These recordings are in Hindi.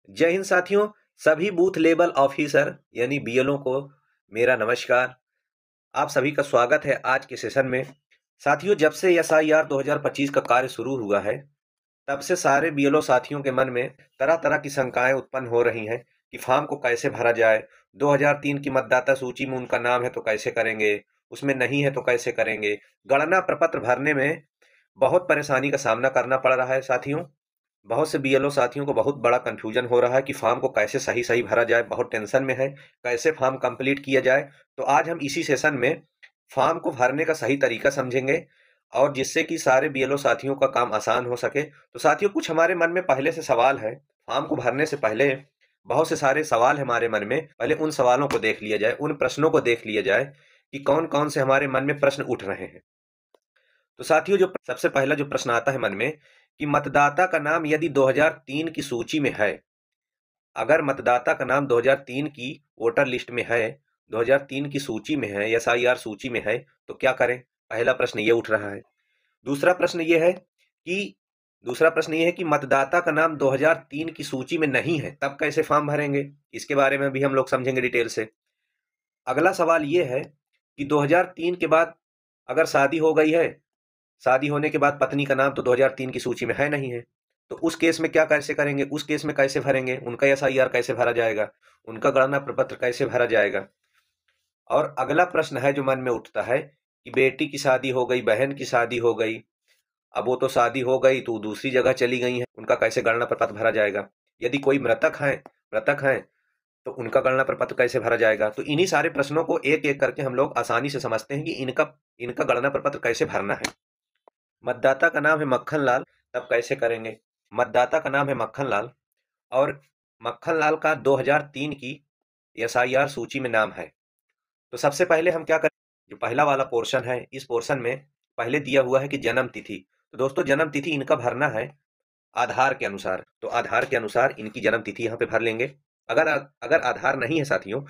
जय हिंद साथियों। सभी बूथ लेवल ऑफिसर यानी बीएलओ को मेरा नमस्कार। आप सभी का स्वागत है आज के सेशन में। साथियों, जब से एसआईआर 2025 का कार्य शुरू हुआ है, तब से सारे बीएलओ साथियों के मन में तरह तरह की शंकाएं उत्पन्न हो रही हैं कि फॉर्म को कैसे भरा जाए। 2003 की मतदाता सूची में उनका नाम है तो कैसे करेंगे, उसमें नहीं है तो कैसे करेंगे। गणना प्रपत्र भरने में बहुत परेशानी का सामना करना पड़ रहा है साथियों। बहुत से बीएलओ साथियों को बहुत बड़ा कंफ्यूजन हो रहा है कि फॉर्म को कैसे सही सही भरा जाए, बहुत टेंशन में है कैसे फॉर्म कंप्लीट किया जाए। तो आज हम इसी सेशन में फॉर्म को भरने का सही तरीका समझेंगे और जिससे कि सारे बीएलओ साथियों का काम आसान हो सके। तो साथियों, कुछ हमारे मन में पहले से सवाल है। फॉर्म को भरने से पहले बहुत से सारे सवाल है हमारे मन में। पहले उन सवालों को देख लिया जाए, उन प्रश्नों को देख लिया जाए कि कौन कौन से हमारे मन में प्रश्न उठ रहे हैं। तो साथियों, जो सबसे पहला जो प्रश्न आता है मन में कि मतदाता का नाम यदि 2003 की सूची में है, अगर मतदाता का नाम 2003 की वोटर लिस्ट में है, 2003 की सूची में है, एसआईआर सूची में है, तो क्या करें? पहला प्रश्न ये उठ रहा है। दूसरा प्रश्न ये है कि दूसरा प्रश्न ये है कि मतदाता का नाम 2003 की सूची में नहीं है, तब कैसे फॉर्म भरेंगे? इसके बारे में भी हम लोग समझेंगे डिटेल से। अगला सवाल ये है कि 2003 के बाद अगर शादी हो गई है, शादी होने के बाद पत्नी का नाम तो 2003 की सूची में है नहीं है, तो उस केस में क्या कैसे करेंगे? उस केस में कैसे भरेंगे? उनका एसआईआर कैसे भरा जाएगा? उनका गणना प्रपत्र कैसे भरा जाएगा? और अगला प्रश्न है जो मन में उठता है कि बेटी की शादी हो गई, बहन की शादी हो गई, अब वो तो शादी हो गई तो दूसरी जगह चली गई है, उनका कैसे गणना प्रपत्र भरा जाएगा? यदि कोई मृतक है तो उनका गणना प्रपत्र कैसे भरा जाएगा? तो इन्हीं सारे प्रश्नों को एक एक करके हम लोग आसानी से समझते हैं कि इनका इनका गणना प्रपत्र कैसे भरना है। मतदाता का नाम है मक्खन लाल, तब कैसे करेंगे? मतदाता का नाम है मक्खन लाल और मक्खन लाल का 2003 की एसआईआर सूची में नाम है। तो सबसे पहले हम क्या करें, जो पहला वाला पोर्शन है, इस पोर्शन में पहले दिया हुआ है कि जन्म तिथि। तो दोस्तों, जन्म तिथि इनका भरना है आधार के अनुसार। तो आधार के अनुसार इनकी जन्म तिथि यहाँ पे भर लेंगे। अगर अगर आधार नहीं है साथियों,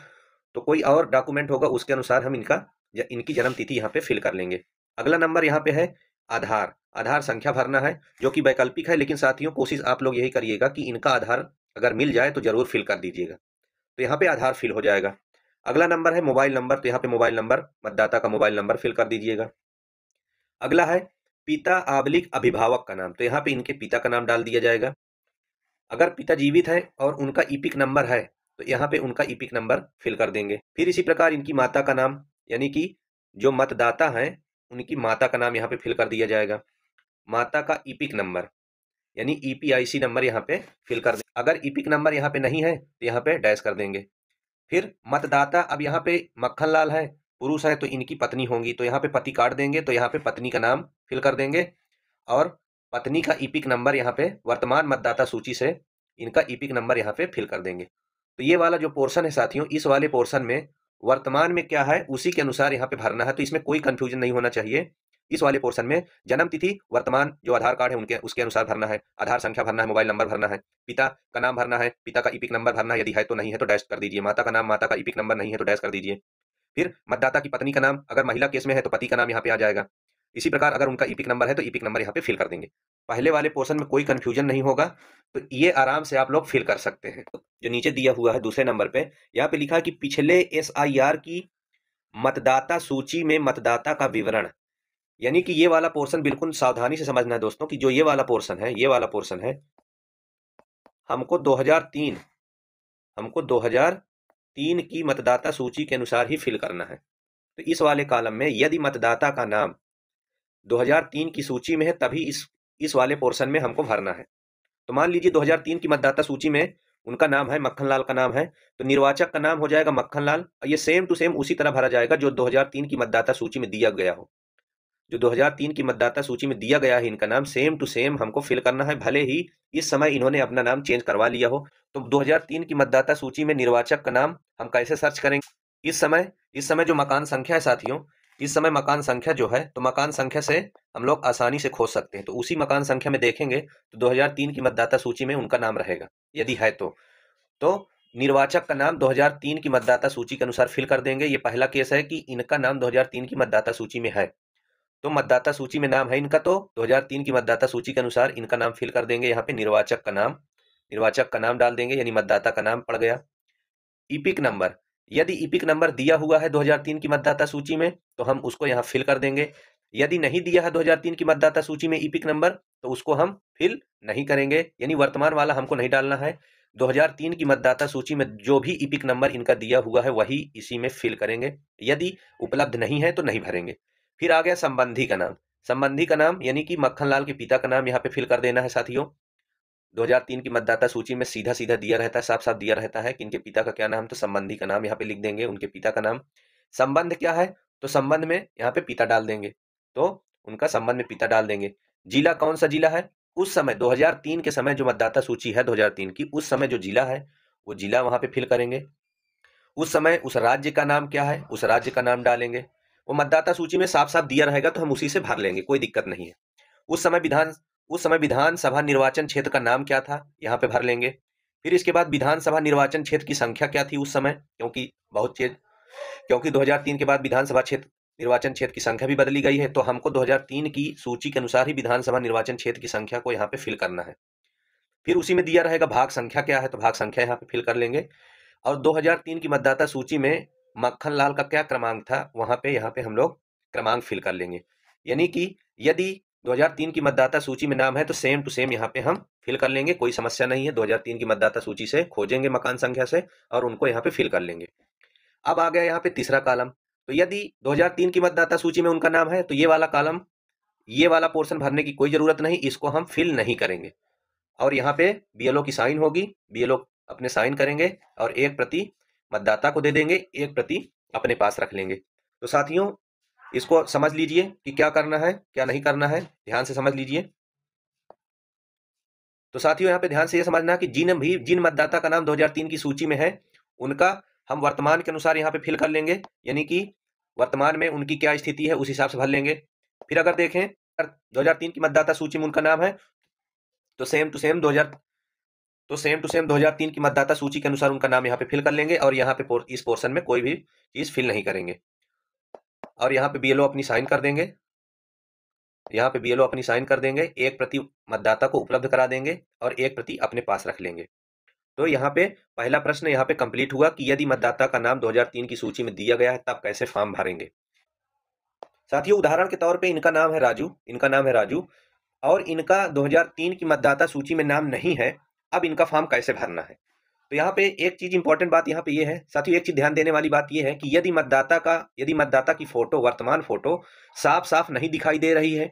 तो कोई और डॉक्यूमेंट होगा, उसके अनुसार हम इनकी जन्म तिथि यहाँ पे फिल कर लेंगे। अगला नंबर यहाँ पे है आधार। आधार संख्या भरना है, जो कि वैकल्पिक है, लेकिन साथियों कोशिश आप लोग यही करिएगा कि इनका आधार अगर मिल जाए तो जरूर फिल कर दीजिएगा। तो यहाँ पे आधार फिल हो जाएगा। अगला नंबर है मोबाइल नंबर, तो यहाँ पे मोबाइल नंबर, मतदाता का मोबाइल नंबर फिल कर दीजिएगा। अगला है पिता आबलिक अभिभावक का नाम, तो यहाँ पे इनके पिता का नाम डाल दिया जाएगा। अगर पिता जीवित है और उनका ईपिक नंबर है, तो यहाँ पे उनका ईपिक नंबर फिल कर देंगे। फिर इसी प्रकार इनकी माता का नाम, यानी कि जो मतदाता हैं उनकी माता का नाम यहाँ पे फिल कर दिया जाएगा। माता का ईपिक नंबर यानी ईपीआईसी नंबर यहाँ पे फिल कर देंगे। अगर ईपिक नंबर यहाँ पे नहीं है तो यहाँ पे डैश कर देंगे। फिर मतदाता, अब यहाँ पे मक्खन लाल है, पुरुष है, तो इनकी पत्नी होंगी, तो यहाँ पे पति काट देंगे, तो यहाँ पे पत्नी का नाम फिल कर देंगे और पत्नी का ईपिक नंबर यहाँ पे वर्तमान मतदाता सूची से इनका ईपिक नंबर यहाँ पे फिल कर देंगे। तो ये वाला जो पोर्शन है साथियों, इस वाले पोर्शन में वर्तमान में क्या है उसी के अनुसार यहाँ पे भरना है, तो इसमें कोई कंफ्यूजन नहीं होना चाहिए। इस वाले पोर्शन में जन्म तिथि वर्तमान जो आधार कार्ड है उनके उसके अनुसार भरना है, आधार संख्या भरना है, मोबाइल नंबर भरना है, पिता का नाम भरना है, पिता का ईपिक नंबर भरना है, यदि है तो, नहीं है तो डैश कर दीजिए। माता का नाम, माता का ईपिक नंबर नहीं है तो डैश कर दीजिए। फिर मतदाता की पत्नी का नाम, अगर महिला केस में है तो पति का नाम यहाँ पे आ जाएगा। इसी प्रकार अगर उनका ईपिक नंबर है तो ईपिक नंबर यहाँ पे फिल कर देंगे। पहले वाले पोर्शन में कोई कंफ्यूजन नहीं होगा, तो ये आराम से आप लोग फिल कर सकते हैं। जो नीचे दिया हुआ है दूसरे नंबर पे, यहाँ पे लिखा है कि पिछले एसआईआर की मतदाता सूची में मतदाता का विवरण, यानी कि ये वाला पोर्शन बिल्कुल सावधानी से समझना है दोस्तों कि जो ये वाला पोर्शन है, ये वाला पोर्शन है, हमको 2003 की मतदाता सूची के अनुसार ही फिल करना है। तो इस वाले कॉलम में यदि मतदाता का नाम 2003 की सूची में है तभी इस वाले पोर्शन में हमको भरना है। तो मान लीजिए 2003 की मतदाता सूची में उनका नाम है, मक्खन लाल का नाम है, तो निर्वाचक का नाम हो जाएगा मक्खन लाल, और ये सेम टू सेम उसी तरह भरा जाएगा जो 2003 की मतदाता सूची में दिया गया हो। जो 2003 की मतदाता सूची में दिया गया है इनका नाम सेम टू सेम हमको फिल करना है, भले ही इस समय इन्होंने अपना नाम चेंज करवा लिया हो। तो 2003 की मतदाता सूची में निर्वाचक का नाम हम कैसे सर्च करेंगे? इस समय जो मकान संख्या है साथियों, इस समय मकान संख्या जो है, तो मकान संख्या से हम लोग आसानी से खोज सकते हैं। तो उसी मकान संख्या में देखेंगे तो 2003 की मतदाता सूची में उनका नाम रहेगा, यदि है तो निर्वाचक का नाम 2003 की मतदाता सूची के अनुसार फिल कर देंगे। ये पहला केस है कि इनका नाम 2003 की मतदाता सूची में है, तो मतदाता सूची में नाम है इनका, तो 2003 की मतदाता सूची के अनुसार इनका नाम फिल कर देंगे यहाँ पे निर्वाचक का नाम। निर्वाचक का नाम डाल देंगे, यानी मतदाता का नाम पड़ गया। ईपिक नंबर, यदि ईपिक नंबर दिया हुआ है 2003 की मतदाता सूची में तो हम उसको यहाँ फिल कर देंगे। यदि नहीं दिया है 2003 की मतदाता सूची में ईपिक नंबर तो उसको हम फिल नहीं करेंगे, यानी वर्तमान वाला हमको नहीं डालना है। 2003 की मतदाता सूची में जो भी ईपिक नंबर इनका दिया हुआ है वही इसी में फिल करेंगे। यदि उपलब्ध नहीं है तो नहीं भरेंगे। फिर आ गया संबंधी का नाम। संबंधी का नाम यानी कि मक्खन लाल के पिता का नाम यहाँ पे फिल कर देना है साथियों। 2003 की मतदाता सूची में सीधा सीधा दिया रहता है, साफ साफ दिया रहता है कि इनके पिता का क्या नाम, तो संबंधी का नाम यहाँ पे लिख देंगे, उनके पिता का नाम। संबंध क्या है, तो संबंध में यहाँ पे पिता डाल देंगे, तो उनका संबंध में पिता डाल देंगे। जिला कौन सा जिला है, उस समय 2003 के समय जो मतदाता सूची है 2003 की, उस समय जो जिला है वो जिला वहां पे फिल करेंगे। उस समय उस राज्य का नाम क्या है, उस राज्य का नाम डालेंगे। वो मतदाता सूची में साफ साफ दिया रहेगा तो हम उसी से भर लेंगे, कोई दिक्कत नहीं है। उस समय विधानसभा निर्वाचन क्षेत्र का नाम क्या था, यहाँ पे भर लेंगे। फिर इसके बाद विधानसभा निर्वाचन क्षेत्र की संख्या क्या थी उस समय, क्योंकि 2003 के बाद विधानसभा क्षेत्र निर्वाचन क्षेत्र की संख्या भी बदली गई है, तो हमको 2003 की सूची के अनुसार ही विधानसभा निर्वाचन क्षेत्र की संख्या को यहाँ पे फिल करना है। फिर उसी में दिया रहेगा भाग संख्या क्या है, तो भाग संख्या यहाँ पे फिल कर लेंगे। और 2003 की मतदाता सूची में मक्खन लाल का क्या क्रमांक था, वहां पे यहाँ पे हम लोग क्रमांक फिल कर लेंगे। यानी कि यदि 2003 की मतदाता सूची में नाम है तो सेम टू सेम यहाँ पे हम फिल कर लेंगे, कोई समस्या नहीं है। 2003 की मतदाता सूची से खोजेंगे मकान संख्या से और उनको यहाँ पे फिल कर लेंगे। अब आ गया यहाँ पे तीसरा कॉलम। तो यदि 2003 की मतदाता सूची में उनका नाम है तो ये वाला कॉलम, ये वाला पोर्शन भरने की कोई जरूरत नहीं, इसको हम फिल नहीं करेंगे। और यहाँ पे बीएलओ की साइन होगी, बीएलओ अपने साइन करेंगे और एक प्रति मतदाता को दे देंगे, एक प्रति अपने पास रख लेंगे। तो साथियों इसको समझ लीजिए कि क्या करना है क्या नहीं करना है, ध्यान से समझ लीजिए। तो साथियों यहाँ पे ध्यान से ये समझना कि जिन मतदाता का नाम 2003 की सूची में है उनका हम वर्तमान के अनुसार यहाँ पे फिल कर लेंगे, यानी कि वर्तमान में उनकी क्या स्थिति है उस हिसाब से भर लेंगे। फिर अगर देखें 2003 की मतदाता सूची में उनका नाम है तो सेम टू सेम 2003 की मतदाता सूची के अनुसार उनका नाम यहाँ पे फिल कर लेंगे और यहाँ पे इस पोर्शन में कोई भी चीज फिल नहीं करेंगे। और यहाँ पे बीएलओ अपनी साइन कर देंगे, यहाँ पे बीएलओ अपनी साइन कर देंगे, एक प्रति मतदाता को उपलब्ध करा देंगे और एक प्रति अपने पास रख लेंगे। तो यहाँ पे पहला प्रश्न यहाँ पे कंप्लीट हुआ कि यदि मतदाता का नाम 2003 की सूची में दिया गया है तब कैसे फॉर्म भरेंगे। साथियों उदाहरण के तौर पे इनका नाम है राजू और इनका 2003 की मतदाता सूची में नाम नहीं है। अब इनका फॉर्म कैसे भरना है, तो यहाँ पे एक चीज इंपॉर्टेंट बात यहाँ पे ये है साथियों, एक चीज ध्यान देने वाली बात ये है कि यदि मतदाता की फोटो, वर्तमान फोटो साफ साफ नहीं दिखाई दे रही है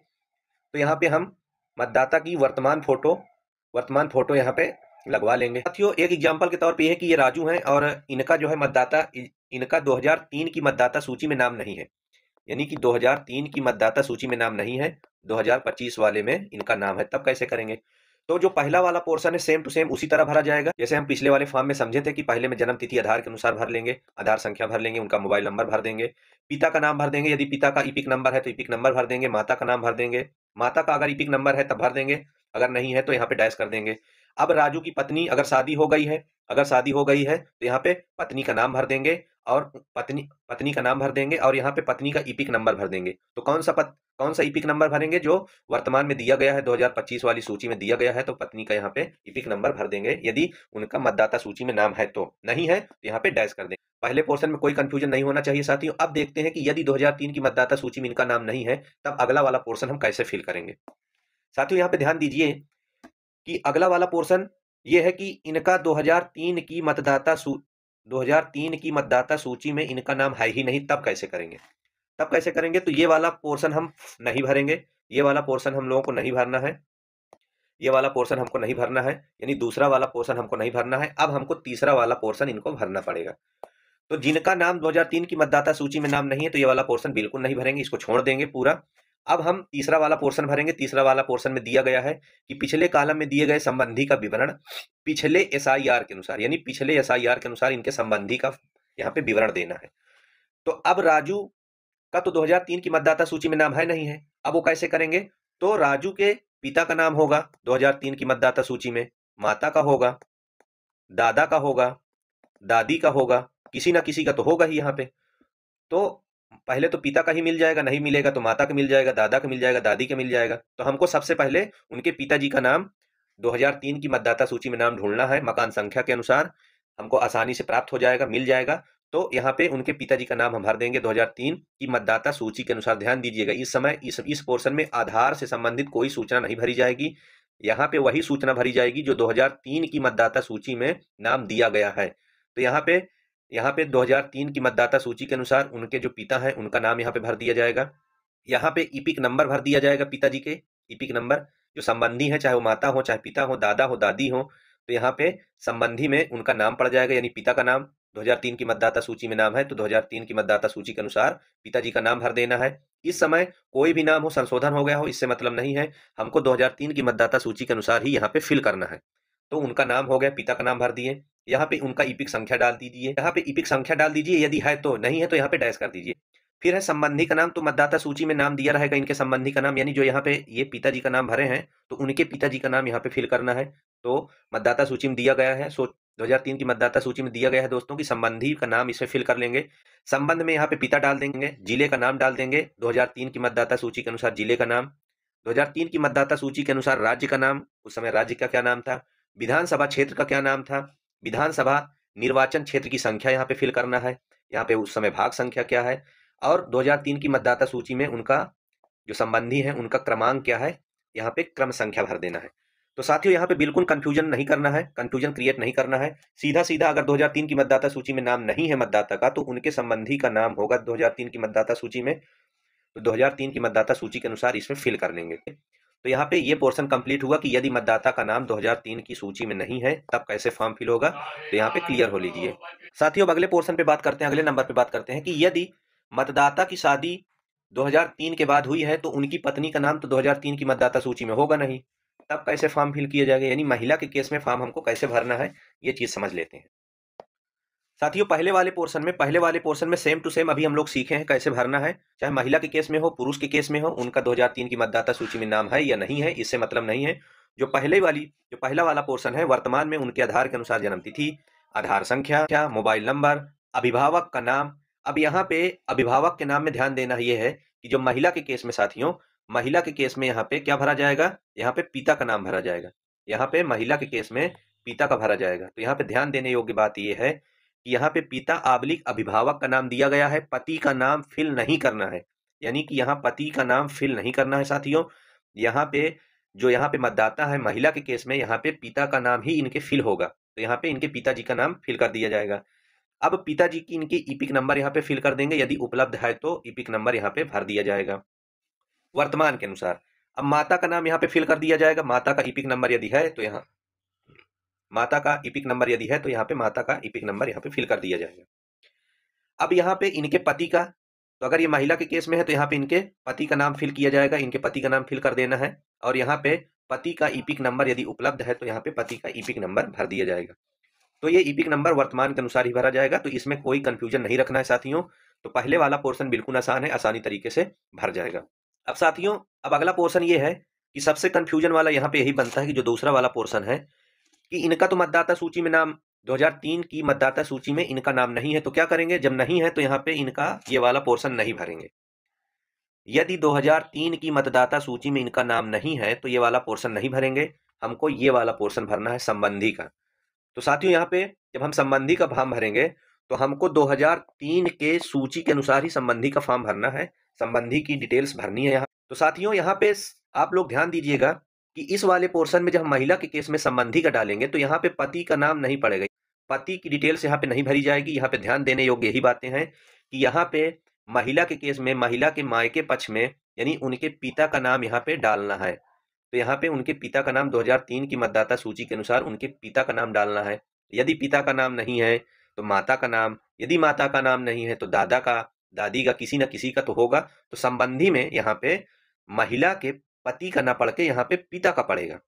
तो यहाँ पे हम मतदाता की वर्तमान फोटो यहाँ पे लगवा लेंगे। साथियों एक एग्जांपल के तौर पे है कि ये राजू हैं और इनका जो है इनका 2003 की मतदाता सूची में नाम नहीं है, यानी कि 2003 की मतदाता सूची में नाम नहीं है, 2025 वाले में इनका नाम है। तब कैसे करेंगे, तो जो पहला वाला पोर्शन है सेम टू सेम उसी तरह भरा जाएगा जैसे हम पिछले वाले फॉर्म में समझे थे कि पहले में जन्म तिथि आधार के अनुसार भर लेंगे, आधार संख्या भर लेंगे, उनका मोबाइल नंबर भर देंगे, पिता का नाम भर देंगे, यदि पिता का ईपिक नंबर है तो ईपिक नंबर भर देंगे, माता का नाम भर देंगे, माता का अगर ईपिक नंबर है तब भर देंगे, अगर नहीं है तो यहाँ पे डैश कर देंगे। अब राजू की पत्नी अगर शादी हो गई है तो यहाँ पे पत्नी का नाम भर देंगे और पत्नी का नाम भर देंगे और यहाँ पे पत्नी का ईपिक नंबर भर देंगे। तो कौन सा ईपिक नंबर भरेंगे, जो वर्तमान में दिया गया है 2025 वाली सूची में दिया गया है, तो पत्नी का यहाँ पे ईपिक नंबर भर देंगे यदि उनका मतदाता सूची में नाम है। तो नहीं है तो यहाँ पे डैश कर देंगे। पहले पोर्शन में कोई कंफ्यूजन नहीं होना चाहिए साथियों। अब देखते हैं कि यदि 2003 की मतदाता सूची में इनका नाम नहीं है तब अगला वाला पोर्शन हम कैसे फिल करेंगे। साथियों यहाँ पे ध्यान दीजिए कि अगला वाला पोर्शन ये है कि इनका 2003 की मतदाता सूची में इनका नाम है ही नहीं, तब कैसे करेंगे। तो ये वाला पोर्शन हम नहीं भरेंगे, ये वाला पोर्शन हम लोगों को नहीं भरना है, ये वाला पोर्शन हमको नहीं भरना है, यानी दूसरा वाला पोर्शन हमको नहीं भरना है। अब हमको तीसरा वाला पोर्शन इनको भरना पड़ेगा। तो जिनका नाम 2003 की मतदाता सूची में नाम नहीं है तो ये वाला पोर्शन बिल्कुल नहीं भरेंगे, इसको छोड़ देंगे पूरा। अब हम तीसरा वाला पोर्शन भरेंगे। तीसरा वाला पोर्शन में दिया गया है कि पिछले कॉलम में दिए गए संबंधी का विवरण पिछले एसआईआर के अनुसार, यानी पिछले एसआईआर के अनुसार इनके संबंधी का यहाँ पे विवरण देना है। तो अब राजू का तो 2003 की मतदाता सूची में नाम है नहीं है, अब वो कैसे करेंगे, तो राजू के पिता का नाम होगा 2003 की मतदाता सूची में, माता का होगा, दादा का होगा, दादी का होगा, किसी ना किसी का तो होगा ही यहाँ पे। तो पहले तो पिता का ही मिल जाएगा, नहीं मिलेगा तो माता का मिल जाएगा, दादा का मिल जाएगा, दादी का मिल जाएगा। तो हमको सबसे पहले उनके पिताजी का नाम 2003 की मतदाता सूची में नाम ढूंढना है, मकान संख्या के अनुसार हमको आसानी से प्राप्त हो जाएगा, मिल जाएगा। तो यहाँ पे उनके पिताजी का नाम हम भर देंगे 2003 की मतदाता सूची के अनुसार। ध्यान दीजिएगा, इस समय इस पोर्शन में आधार से संबंधित कोई सूचना नहीं भरी जाएगी। यहाँ पे वही सूचना भरी जाएगी जो 2003 की मतदाता सूची में नाम दिया गया है। तो यहाँ पे 2003 की मतदाता सूची के अनुसार उनके जो पिता हैं उनका नाम यहाँ पे भर दिया जाएगा। यहाँ पे ईपिक नंबर भर दिया जाएगा पिताजी के, ईपिक नंबर। जो संबंधी है, चाहे वो माता हो, चाहे पिता हो, दादा हो, दादी हो, तो यहाँ पे संबंधी में उनका नाम पड़ जाएगा, यानी पिता का नाम 2003 की मतदाता सूची में नाम है तो 2003 की मतदाता सूची के अनुसार पिताजी का नाम भर देना है। इस समय कोई भी नाम हो, संशोधन हो गया हो, इससे मतलब नहीं है। हमको 2003 की मतदाता सूची के अनुसार ही यहाँ पे फिल करना है। तो उनका नाम हो गया, पिता का नाम भर दिए। यहाँ पे उनका ईपिक संख्या डाल दीजिए, यहाँ पे ईपिक संख्या डाल दीजिए, यदि है तो, नहीं है तो यहाँ पे डैश कर दीजिए। फिर है संबंधी का नाम, तो मतदाता सूची में नाम दिया रहेगा इनके संबंधी का नाम, यानी जो यहाँ पे ये पिताजी का नाम भरे हैं तो उनके पिताजी का नाम यहाँ पे फिल करना है। तो मतदाता सूची में दिया गया है, 2003 की मतदाता सूची में दिया गया है दोस्तों की संबंधी का नाम इसमें फिल कर लेंगे। संबंध में यहाँ पे पिता डाल देंगे, जिले का नाम डाल देंगे 2003 की मतदाता सूची के अनुसार जिले का नाम, 2003 की मतदाता सूची के अनुसार राज्य का नाम, उस समय राज्य का क्या नाम था, विधानसभा क्षेत्र का क्या नाम था, विधानसभा निर्वाचन क्षेत्र की संख्या यहाँ पे फिल करना है, यहाँ पे उस समय भाग संख्या क्या है, और 2003 की मतदाता सूची में उनका जो संबंधी है उनका क्रमांक क्या है, यहाँ पे क्रम संख्या भर देना है। तो साथियों यहाँ पे बिल्कुल कंफ्यूजन नहीं करना है, कंफ्यूजन क्रिएट नहीं करना है। सीधा सीधा अगर 2003 की मतदाता सूची में नाम नहीं है मतदाता का तो उनके संबंधी का नाम होगा 2003 की मतदाता सूची में, तो 2003 की मतदाता सूची के अनुसार इसमें फिल कर लेंगे। तो यहाँ पे ये पोर्शन कंप्लीट हुआ कि यदि मतदाता का नाम 2003 की सूची में नहीं है तब कैसे फॉर्म फिल होगा, तो यहाँ पे क्लियर हो लीजिए। साथियों अब अगले पोर्शन पे बात करते हैं, अगले नंबर पे बात करते हैं कि यदि मतदाता की शादी 2003 के बाद हुई है तो उनकी पत्नी का नाम तो 2003 की मतदाता सूची में होगा नहीं, तब कैसे फॉर्म फिल किया जाएगा, यानी महिला के केस में फॉर्म हमको कैसे भरना है, ये चीज समझ लेते हैं। साथियों पहले वाले पोर्शन में सेम टू सेम अभी हम लोग सीखे हैं कैसे भरना है, चाहे महिला के केस में हो, पुरुष के केस में हो, उनका 2003 की मतदाता सूची में नाम है या नहीं है, इससे मतलब नहीं है। जो पहला वाला पोर्शन है, वर्तमान में उनके आधार के अनुसार जन्म तिथि, आधार संख्या, मोबाइल नंबर, अभिभावक का नाम। अब यहाँ पे अभिभावक के नाम में ध्यान देना ये है कि जो महिला के केस में साथियों, महिला के केस में यहाँ पे क्या भरा जाएगा, यहाँ पे पिता का नाम भरा जाएगा। यहाँ पे महिला के केस में पिता का भरा जाएगा। तो यहाँ पे ध्यान देने योग्य बात यह है कि यहाँ पे पिता आबलिक अभिभावक का नाम दिया गया है, पति का नाम फिल नहीं करना है, यानी कि यहाँ पति का नाम फिल नहीं करना है साथियों। यहाँ पे मतदाता है महिला के केस में, यहाँ पे पिता का नाम ही इनके फिल होगा, तो यहाँ पे इनके पिताजी का नाम फिल कर दिया जाएगा। अब पिताजी की इनके ईपिक नंबर यहाँ पे फिल कर देंगे, यदि उपलब्ध है तो ईपिक नंबर यहाँ पे भर दिया जाएगा वर्तमान के अनुसार। अब माता का नाम यहाँ पे फिल कर दिया जाएगा, माता का ईपिक नंबर यदि है तो यहाँ माता का ईपिक नंबर यदि है तो यहाँ पे माता का ईपिक नंबर यहाँ पे फिल कर दिया जाएगा। अब यहाँ पे इनके पति का, तो अगर ये महिला के केस में है तो यहाँ पे इनके पति का नाम फिल किया जाएगा, इनके पति का नाम फिल कर देना है, और यहाँ पे पति का ईपिक नंबर यदि उपलब्ध है तो यहाँ पे पति का ईपिक नंबर भर दिया जाएगा। तो ये ईपिक नंबर वर्तमान के अनुसार ही भरा जाएगा, तो इसमें कोई कंफ्यूजन नहीं रखना है साथियों। तो पहले वाला पोर्शन बिल्कुल आसान है, आसानी तरीके से भर जाएगा। अब साथियों अब अगला पोर्शन ये है कि सबसे कंफ्यूजन वाला यहाँ पे यही बनता है कि जो दूसरा वाला पोर्शन है कि इनका तो मतदाता सूची में नाम 2003 की मतदाता सूची में इनका नाम नहीं है, तो क्या करेंगे, जब नहीं है तो यहाँ पे इनका ये वाला पोर्शन नहीं भरेंगे। यदि 2003 की मतदाता सूची में इनका नाम नहीं है तो ये वाला पोर्शन नहीं भरेंगे, हमको ये वाला पोर्शन भरना है संबंधी का। तो साथियों यहाँ पे जब हम संबंधी का फॉर्म भरेंगे तो हमको 2003 के सूची के अनुसार ही संबंधी का फॉर्म भरना है, संबंधी की डिटेल्स भरनी है यहाँ। तो साथियों यहाँ पे आप लोग ध्यान दीजिएगा कि इस वाले पोर्शन में जब हम महिला के केस में संबंधी का डालेंगे तो यहाँ पे पति का नाम नहीं पड़ेगा, पति की डिटेल्स यहाँ पे नहीं भरी जाएगी। यहाँ पे ध्यान देने योग्य यही बातें हैं कि यहाँ पे महिला के केस में महिला के मायके पक्ष में यानी उनके पिता का नाम यहाँ पे डालना है। तो यहाँ पे उनके पिता का नाम 2003 की मतदाता सूची के अनुसार उनके पिता का नाम डालना है। यदि पिता का नाम नहीं है तो माता का नाम, यदि माता का नाम नहीं है तो दादा का, दादी का, किसी न किसी का तो होगा। तो संबंधी में यहाँ पे महिला के पति का ना पढ़ के यहाँ पे पिता का पड़ेगा।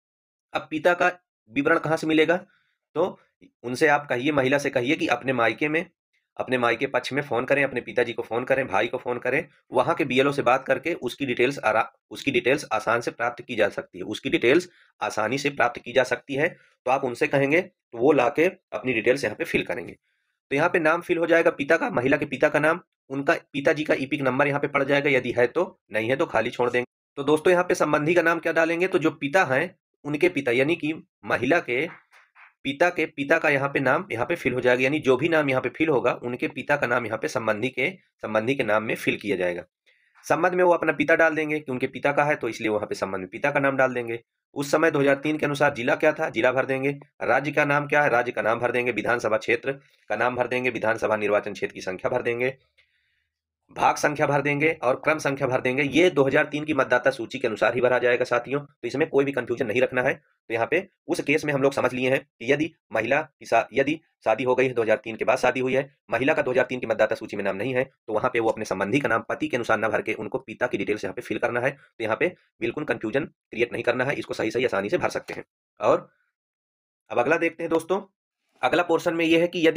अब पिता का विवरण कहाँ से मिलेगा, तो उनसे आप कहिए, महिला से कहिए कि अपने मायके पक्ष में फोन करें, अपने पिताजी को फोन करें, भाई को फोन करें, वहां के बीएलओ से बात करके उसकी डिटेल्स आसान से प्राप्त की जा सकती है, उसकी डिटेल्स आसानी से प्राप्त की जा सकती है। तो आप उनसे कहेंगे तो वो लाके अपनी डिटेल्स यहाँ पे फिल करेंगे। तो यहाँ पे नाम फिल हो जाएगा पिता का, महिला के पिता का नाम, उनका पिताजी का ईपिक नंबर यहाँ पे पड़ जाएगा, यदि है तो, नहीं है तो खाली छोड़ देंगे। तो दोस्तों यहाँ पे संबंधी का नाम क्या डालेंगे, तो जो पिता है उनके पिता यानी कि महिला के पिता का यहाँ पे नाम यहाँ पे फिल हो जाएगा, यानी जो भी नाम यहाँ पे फिल होगा उनके पिता का नाम यहाँ पे संबंधी के नाम में फिल किया जाएगा। संबंध में वो अपना पिता डाल देंगे कि उनके पिता का है, तो इसलिए वहां पे संबंध में पिता का नाम डाल देंगे। उस समय 2003 के अनुसार जिला क्या था, जिला भर देंगे। राज्य का नाम क्या है, राज्य का नाम भर देंगे। विधानसभा क्षेत्र का नाम भर देंगे। विधानसभा निर्वाचन क्षेत्र की संख्या भर देंगे। भाग संख्या भर देंगे और क्रम संख्या भर देंगे। ये 2003 की मतदाता सूची के अनुसार ही भरा जाएगा साथियों, तो इसमें कोई भी कंफ्यूजन नहीं रखना है। तो यहाँ पे उस केस में हम लोग समझ लिए हैं कि यदि शादी हो गई है, 2003 के बाद शादी हुई है, महिला का 2003 की मतदाता सूची में नाम नहीं है, तो वहां पे वो अपने संबंधी का नाम पति के अनुसार न भर के उनको पिता की डिटेल्स यहाँ पे फिल करना है। तो यहाँ पे बिल्कुल कंफ्यूजन क्रिएट नहीं करना है, इसको सही सही आसानी से भर सकते हैं। और अब अगला देखते हैं दोस्तों। अगला पोर्शन में यह है कि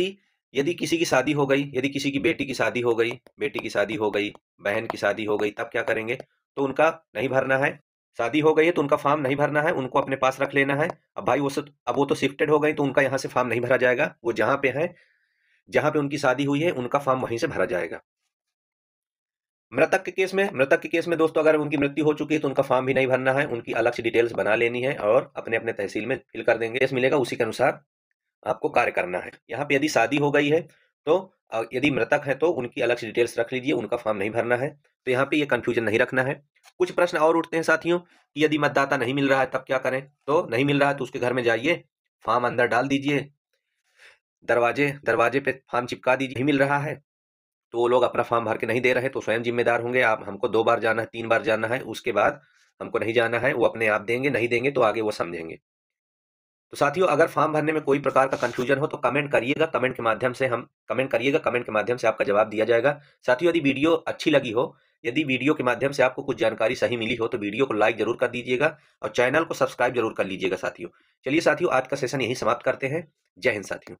यदि किसी की शादी हो गई, यदि किसी की बेटी की शादी हो गई, बहन की शादी हो गई, तब क्या करेंगे, तो उनका नहीं भरना है। शादी हो गई है तो उनका फॉर्म नहीं भरना है, उनको अपने पास रख लेना है। अब भाई अब वो तो शिफ्टेड हो गई, तो उनका यहाँ से फॉर्म नहीं भरा जाएगा। वो जहाँ पे है, जहाँ पे उनकी शादी हुई है, उनका फॉर्म वहीं से भरा जाएगा। मृतक के केस में दोस्तों, अगर उनकी मृत्यु हो चुकी है तो उनका फॉर्म भी नहीं भरना है, उनकी अलग से डिटेल्स बना लेनी है और अपने अपने तहसील में फिल कर देंगे। केस मिलेगा उसी के अनुसार आपको कार्य करना है। यहाँ पे यदि शादी हो गई है तो यदि मृतक है तो उनकी अलग से डिटेल्स रख लीजिए, उनका फॉर्म नहीं भरना है। तो यहाँ पे ये कंफ्यूजन नहीं रखना है। कुछ प्रश्न और उठते हैं साथियों कि यदि मतदाता नहीं मिल रहा है तब क्या करें। तो नहीं मिल रहा है तो उसके घर में जाइए, फॉर्म अंदर डाल दीजिए, दरवाजे पे फॉर्म चिपका दीजिए। नहीं मिल रहा है तो वो लोग अपना फॉर्म भर के नहीं दे रहे तो स्वयं जिम्मेदार होंगे। आप हमको 2 बार जाना है, 3 बार जाना है, उसके बाद हमको नहीं जाना है, वो अपने आप देंगे। नहीं देंगे तो आगे वो समझेंगे। तो साथियों, अगर फॉर्म भरने में कोई प्रकार का कंफ्यूजन हो तो कमेंट करिएगा, कमेंट के माध्यम से आपका जवाब दिया जाएगा। साथियों, यदि वीडियो अच्छी लगी हो, यदि वीडियो के माध्यम से आपको कुछ जानकारी सही मिली हो, तो वीडियो को लाइक जरूर कर दीजिएगा और चैनल को सब्सक्राइब जरूर कर लीजिएगा साथियों। चलिए साथियों, आज का सेशन यहीं समाप्त करते हैं। जय हिंद साथियों।